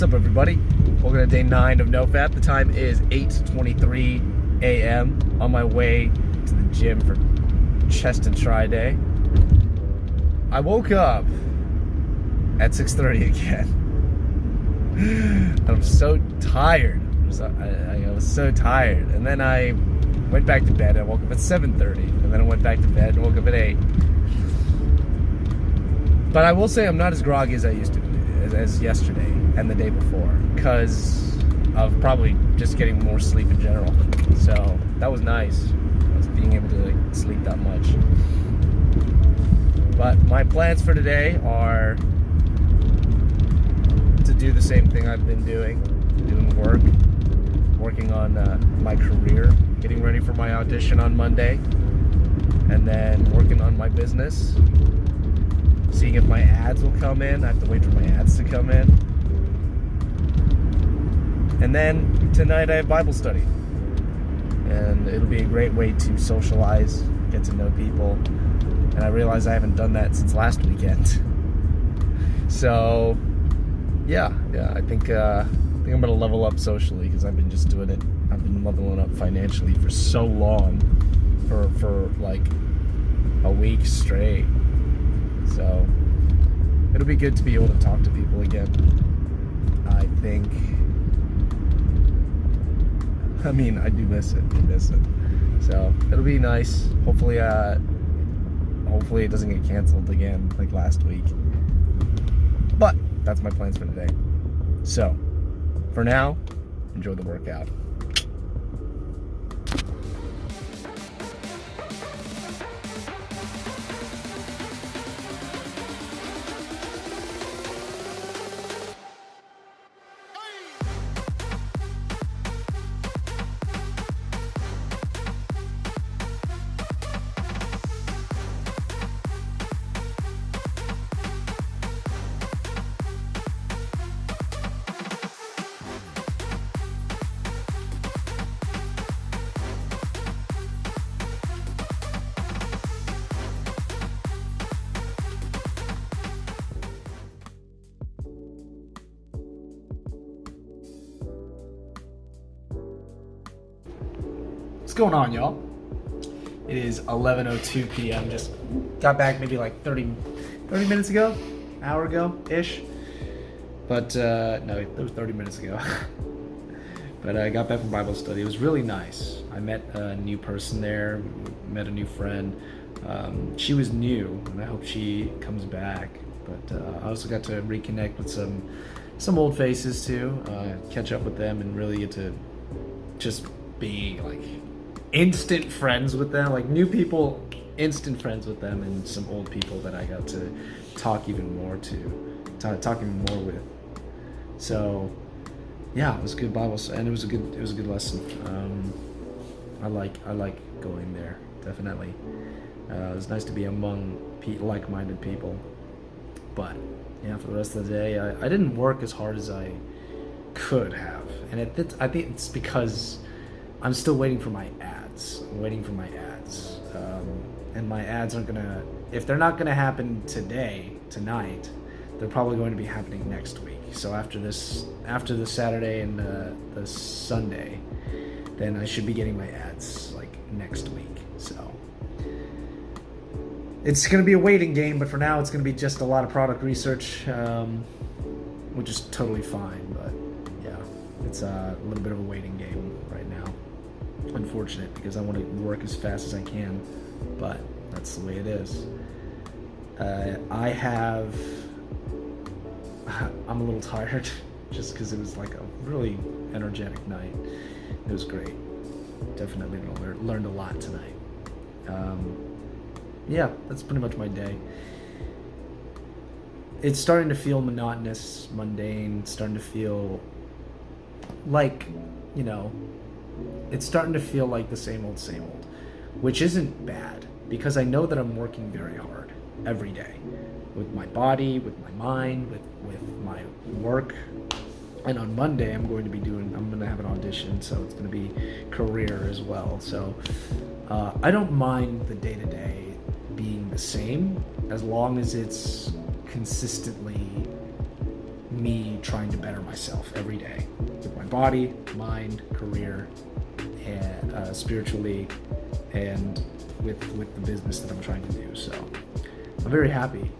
What's up, everybody? Welcome to day 9 of NoFap. The time is 8:23 a.m. On my way to the gym for chest and tri day. I woke up at 6:30 again. I'm so tired. I was so tired. And then I went back to bed. I woke up at 7:30. And then I went back to bed and woke up at 8. But I will say I'm not as groggy as I used to be, as yesterday and the day before, because of probably just getting more sleep in general. So that was nice. I was being able to sleep that much. But my plans for today are to do the same thing I've been doing work, working on my career, getting ready for my audition on Monday, and then working on my business, seeing if my ads will come in. I have to wait for my ads to come in. And then tonight I have Bible study. And it'll be a great way to socialize, get to know people. And I realize I haven't done that since last weekend. So, yeah, I think I'm gonna level up socially, because I've been just doing it. I've been leveling up financially for so long, for like a week straight. So it'll be good to be able to talk to people again. I think. I mean, I do miss it. So it'll be nice. Hopefully it doesn't get canceled again like last week. But that's my plans for today. So for now, enjoy the workout. What's going on, y'all? It is 11:02 p.m. Just got back maybe like 30 minutes ago, hour ago-ish. But no, it was 30 minutes ago. But I got back from Bible study. It was really nice. I met a new person there, met a new friend. She was new, and I hope she comes back. But I also got to reconnect with some old faces too, catch up with them, and really get to just be like instant friends with them, like new people, instant friends with them, and some old people that I got to talk even more with. So yeah, it was good Bible study, and it was a good lesson. I like going there, definitely. It was nice to be among like-minded people. But yeah, for the rest of the day, I didn't work as hard as I could have, and I think it's because I'm still waiting for my ads. I'm waiting for my ads. And my ads aren't gonna, if they're not gonna happen tonight, they're probably going to be happening next week. So after the Saturday and the Sunday, then I should be getting my ads like next week. So it's gonna be a waiting game, but for now it's gonna be just a lot of product research, which is totally fine. But yeah, it's a little bit of a waiting game right now. Unfortunate, because I want to work as fast as I can, but that's the way it is. I'm a little tired just because it was like a really energetic night. It was great. Definitely learned a lot tonight. Yeah, that's pretty much my day. It's starting to feel monotonous, mundane, starting to feel like, it's starting to feel like the same old, which isn't bad, because I know that I'm working very hard every day with my body, with my mind, with my work. And on Monday, I'm going to have an audition, so it's going to be career as well. So I don't mind the day-to-day being the same, as long as it's consistently me trying to better myself every day with my body, mind, career, and spiritually, and with the business that I'm trying to do. So I'm very happy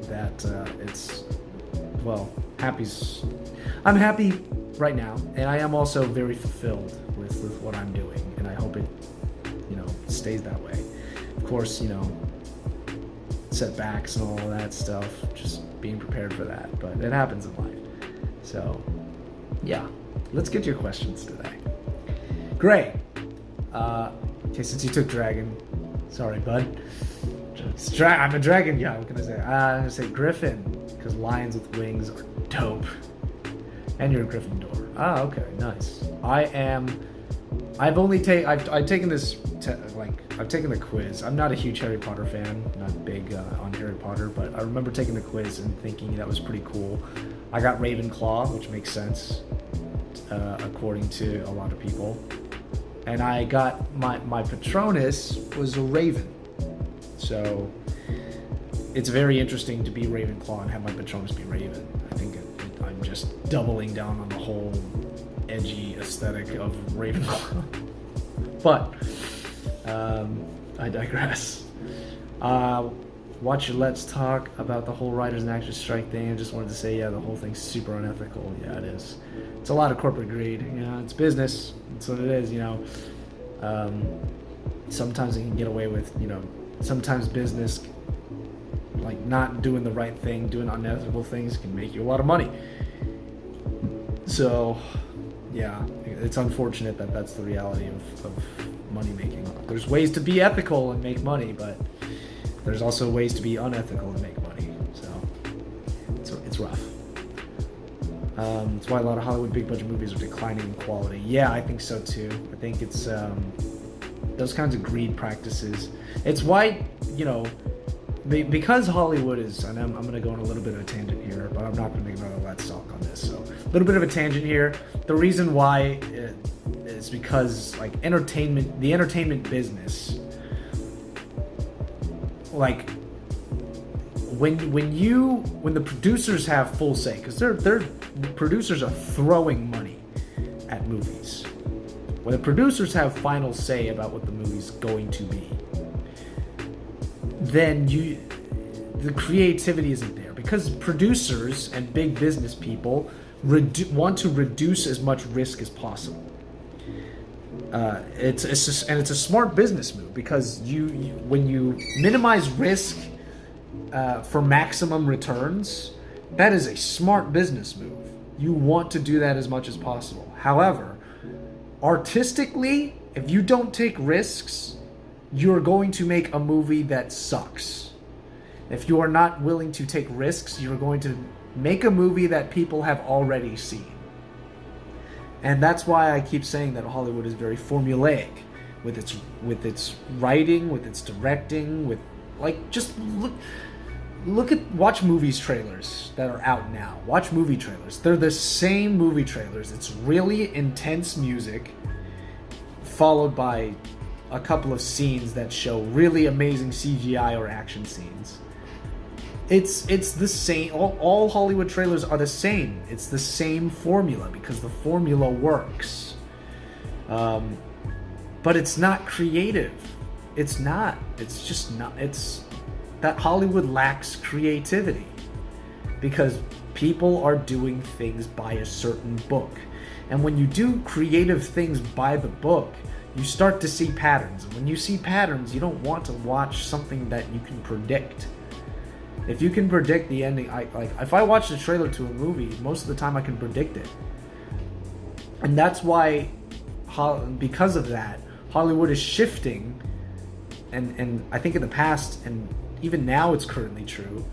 that I'm happy right now, and I am also very fulfilled with what I'm doing, and I hope it, stays that way. Of course, setbacks and all of that stuff, just being prepared for that, but it happens in life. So yeah, let's get to your questions today. Great. Okay, since you took dragon, sorry, bud. I'm a dragon. Yeah, what can I say? I'm gonna say Griffin, because lions with wings are dope. And you're a Gryffindor. Ah, okay, nice. I've taken this, I've taken the quiz. I'm not a huge Harry Potter fan, not big on Harry Potter, but I remember taking the quiz and thinking that was pretty cool. I got Ravenclaw, which makes sense, according to a lot of people. And I got, my Patronus was a raven. So it's very interesting to be Ravenclaw and have my Patronus be Raven. I think I'm just doubling down on the whole edgy aesthetic of Ravenclaw. But I digress. Watch your Let's Talk about the whole writers and actors strike thing. I just wanted to say, yeah, the whole thing's super unethical. Yeah, it is. It's a lot of corporate greed. It's business. That's what it is. Sometimes they can get away with, sometimes business, like not doing the right thing, doing unethical things, can make you a lot of money. So, yeah, it's unfortunate that that's the reality of money making. There's ways to be ethical and make money, but there's also ways to be unethical and make money. So it's rough. It's why a lot of Hollywood big budget movies are declining in quality. Yeah, I think so too. I think it's those kinds of greed practices. It's why, because Hollywood is, and I'm going to go on a little bit of a tangent here, but I'm not going to make another Let's Talk on this. So a little bit of a tangent here. The reason why is because the entertainment business, like when the producers have full say, because they're producers are throwing money at movies. When the producers have final say about what the movie's going to be, then the creativity isn't there, because producers and big business people want to reduce as much risk as possible. It's a smart business move, because when you minimize risk for maximum returns, that is a smart business move. You want to do that as much as possible. However, artistically, if you don't take risks, you're going to make a movie that sucks. If you are not willing to take risks, you're going to make a movie that people have already seen. And that's why I keep saying that Hollywood is very formulaic with its writing, with its directing, with just watch movies trailers that are out now. Watch movie trailers. They're the same movie trailers. It's really intense music followed by a couple of scenes that show really amazing CGI or action scenes. It's the same. All Hollywood trailers are the same. It's the same formula, because the formula works. But it's not creative. It's not. It's just not. It's that Hollywood lacks creativity, because people are doing things by a certain book. And when you do creative things by the book, you start to see patterns. And when you see patterns, you don't want to watch something that you can predict. If you can predict the ending, if I watch the trailer to a movie, most of the time I can predict it. And that's why, because of that, Hollywood is shifting, and I think in the past, and even now it's currently true,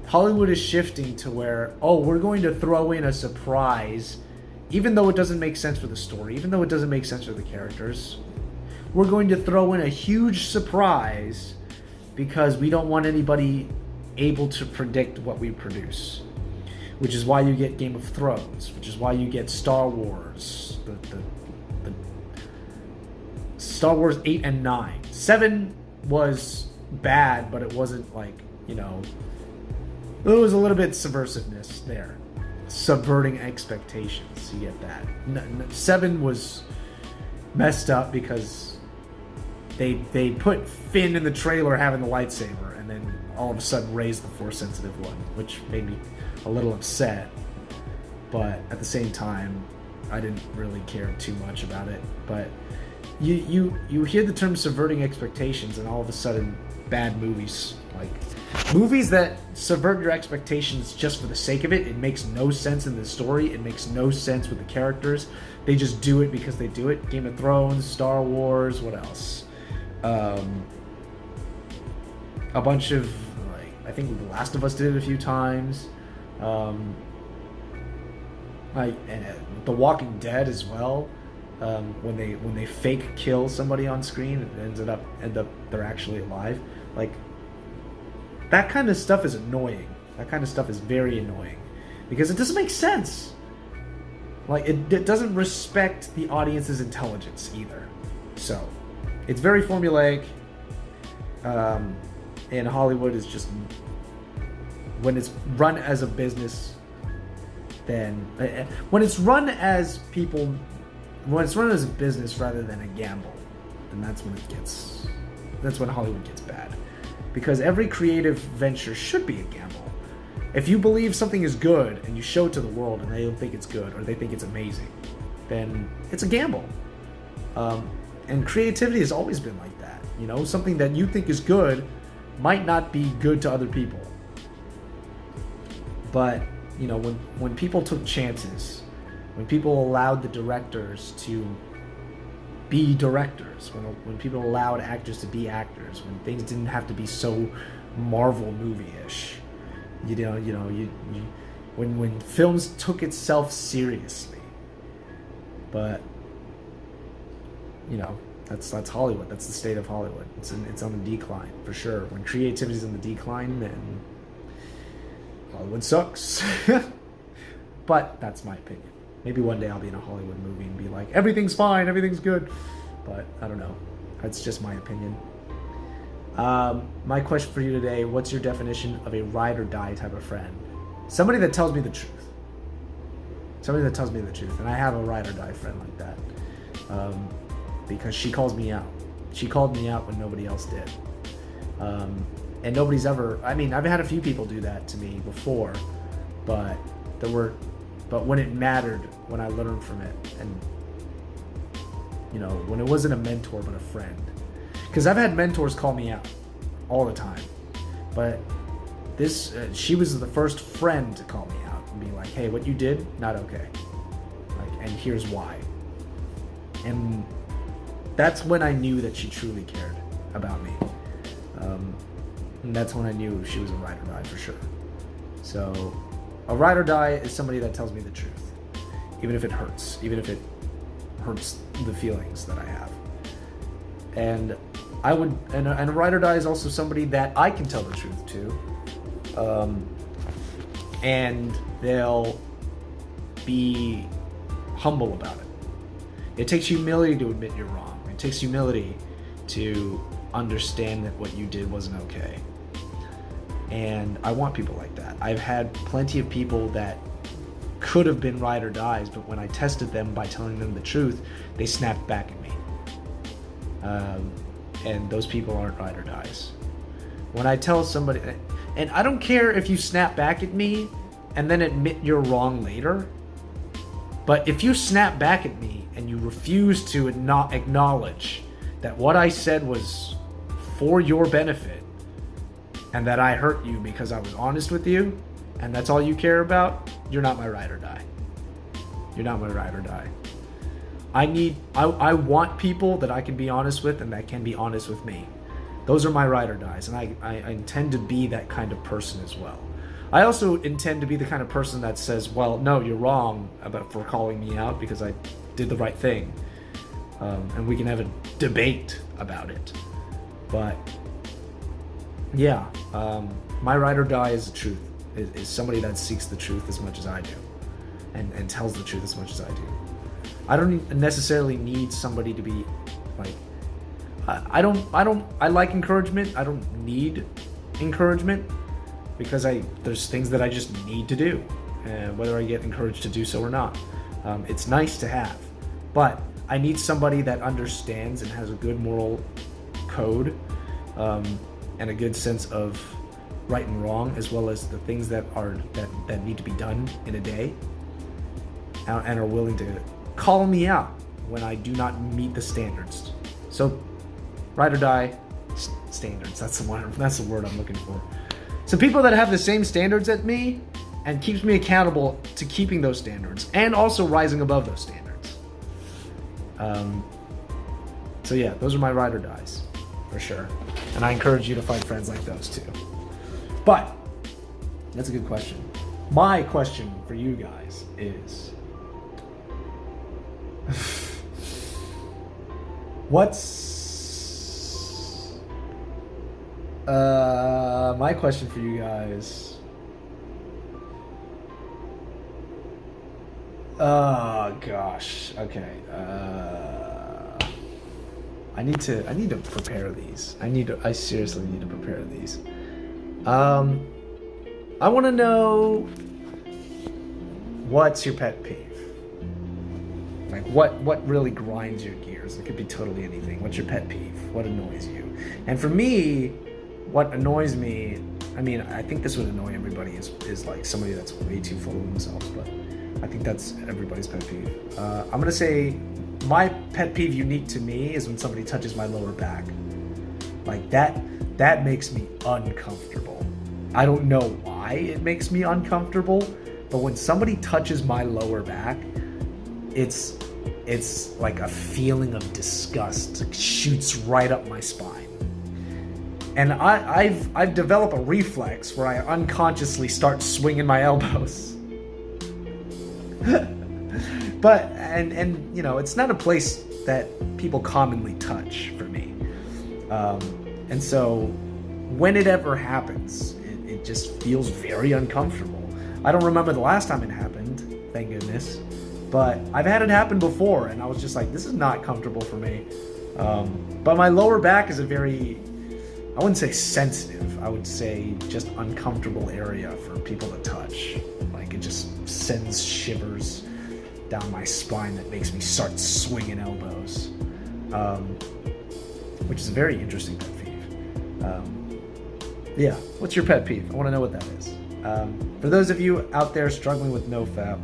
Hollywood is shifting to where, we're going to throw in a surprise, even though it doesn't make sense for the story, even though it doesn't make sense for the characters. We're going to throw in a huge surprise because we don't want anybody able to predict what we produce. Which is why you get Game of Thrones, which is why you get Star Wars, the Star Wars 8 and 9. 7 was bad, but it wasn't there was a little bit subversiveness there. subverting expectations. You get that. 7 was messed up because they put Finn in the trailer having the lightsaber, and then all of a sudden raised the Force-sensitive one, which made me a little upset. But at the same time, I didn't really care too much about it. But you hear the term subverting expectations, and all of a sudden, bad movies, like movies that subvert your expectations just for the sake of it. It makes no sense in the story. It makes no sense with the characters. They just do it because they do it. Game of Thrones, Star Wars, what else? A bunch of, like, I think The Last of Us did it a few times. Like The Walking Dead as well. When they fake kill somebody on screen, it end up they're actually alive. Like, that kind of stuff is annoying. That kind of stuff is very annoying because it doesn't make sense. Like, it doesn't respect the audience's intelligence either. So it's very formulaic. And Hollywood is just, when it's run as a business, then when it's run as a business rather than a gamble, then that's when Hollywood gets bad. Because every creative venture should be a gamble. If you believe something is good and you show it to the world and they don't think it's good or they think it's amazing, then it's a gamble. And creativity has always been like that. You know, something that you think is good might not be good to other people. But, you know, when people took chances, when people allowed the directors to be directors, when people allowed actors to be actors, when things didn't have to be so Marvel movie-ish, when films took itself seriously. But, you know, that's Hollywood. That's the state of Hollywood. It's on the decline for sure. When creativity's on the decline, then Hollywood sucks. But that's my opinion. Maybe one day I'll be in a Hollywood movie and be like, everything's fine, everything's good. But I don't know. That's just my opinion. My question for you today, what's your definition of a ride or die type of friend? Somebody that tells me the truth. Somebody that tells me the truth. And I have a ride or die friend like that. Because she calls me out. She called me out when nobody else did. And nobody's ever, I mean, I've had a few people do that to me before, but when it mattered, when I learned from it, and, you know, when it wasn't a mentor but a friend. Because I've had mentors call me out all the time, but she was the first friend to call me out and be like, hey, what you did, not okay. Like, and here's why. And that's when I knew that she truly cared about me. And that's when I knew she was a ride or die for sure. So a ride or die is somebody that tells me the truth, even if it hurts, even if it hurts the feelings that I have. And a ride or die is also somebody that I can tell the truth to, and they'll be humble about it. It takes humility to admit you're wrong. It takes humility to understand that what you did wasn't okay. And I want people like that. I've had plenty of people that could have been ride or dies, but when I tested them by telling them the truth, they snapped back at me. And those people aren't ride or dies. When I tell somebody, and I don't care if you snap back at me and then admit you're wrong later, but if you snap back at me and you refuse to not acknowledge that what I said was for your benefit, and that I hurt you because I was honest with you, and that's all you care about, you're not my ride or die. You're not my ride or die. I want people that I can be honest with and that can be honest with me. Those are my ride or dies, and I intend to be that kind of person as well. I also intend to be the kind of person that says, well, no, you're wrong for calling me out because I did the right thing. And we can have a debate about it. But yeah, my ride or die is the truth. Is somebody that seeks the truth as much as I do, and tells the truth as much as I do. I don't necessarily need somebody to be like. I like encouragement. I don't need encouragement because there's things that I just need to do. and whether I get encouraged to do so or not. It's nice to have, but I need somebody that understands and has a good moral code, and a good sense of right and wrong, as well as the things that need to be done in a day, and are willing to call me out when I do not meet the standards. So, ride or die standards. That's the word I'm looking for. So people that have the same standards as me and keeps me accountable to keeping those standards and also rising above those standards. So yeah, those are my ride or dies for sure. And I encourage you to find friends like those too. But that's a good question. My question for you guys is, my question for you guys. Oh gosh. Okay. I need to prepare these. I seriously need to prepare these. I want to know, what's your pet peeve? Like what really grinds your gears? It could be totally anything. What's your pet peeve? What annoys you? And for me, what annoys me, I mean, I think this would annoy everybody, is like somebody that's way too full of themselves, but I think that's everybody's pet peeve. I'm gonna say my pet peeve unique to me is when somebody touches my lower back. Like that makes me uncomfortable. I don't know why it makes me uncomfortable, but when somebody touches my lower back, it's like a feeling of disgust. It shoots right up my spine. And I've developed a reflex where I unconsciously start swinging my elbows. But and you know, it's not a place that people commonly touch for me. And so when it ever happens, it just feels very uncomfortable. I don't remember the last time it happened, thank goodness. But I've had it happen before, and I was just like, this is not comfortable for me. But my lower back is a very, I wouldn't say sensitive, I would say just uncomfortable area for people to touch. Like, it just sends shivers down my spine that makes me start swinging elbows, which is a very interesting pet peeve. Yeah, what's your pet peeve? I want to know what that is. For those of you out there struggling with NoFap,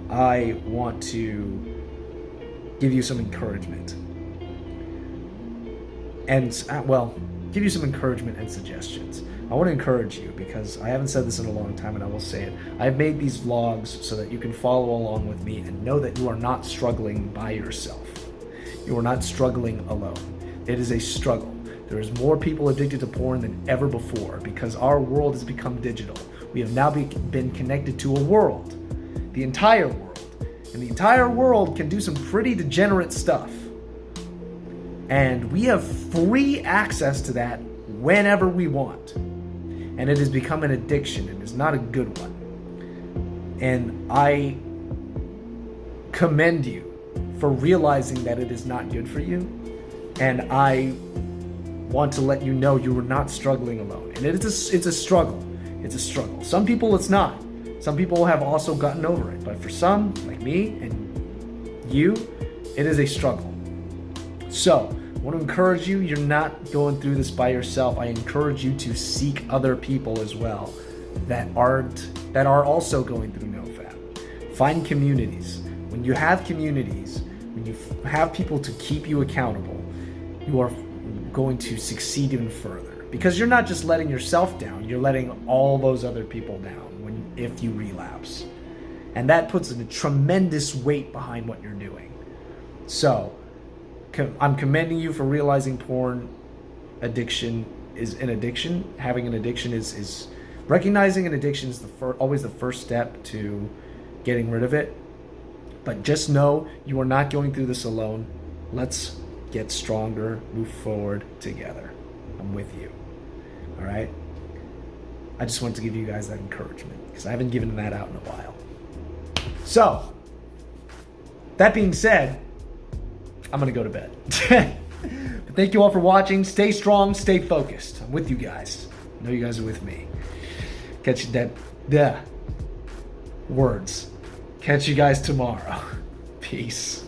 I want to give you some encouragement. And, give you some encouragement and suggestions. I want to encourage you because I haven't said this in a long time, and I will say it. I've made these vlogs so that you can follow along with me and know that you are not struggling by yourself. You are not struggling alone. It is a struggle. There is more people addicted to porn than ever before because our world has become digital. We have now been connected to a world, the entire world. And the entire world can do some pretty degenerate stuff. And we have free access to that whenever we want. And it has become an addiction, and it's not a good one. And I commend you for realizing that it is not good for you. And I want to let you know you are not struggling alone. And it's a struggle. It's a struggle. Some people it's not. Some people have also gotten over it. But for some, like me and you, it is a struggle. So, I want to encourage you, you're not going through this by yourself. I encourage you to seek other people as well that are also going through NoFap. Find communities. When you have communities, when you have people to keep you accountable, you are going to succeed even further. Because you're not just letting yourself down, you're letting all those other people down if you relapse. And that puts a tremendous weight behind what you're doing. So, I'm commending you for realizing porn addiction is an addiction. Having an addiction is recognizing an addiction is always the first step to getting rid of it. But just know you are not going through this alone. Let's get stronger, move forward together. I'm with you. All right? I just want to give you guys that encouragement because I haven't given that out in a while. So, that being said, I'm going to go to bed. But thank you all for watching. Stay strong, stay focused. I'm with you guys. I know you guys are with me. Catch you that. words. Catch you guys tomorrow. Peace.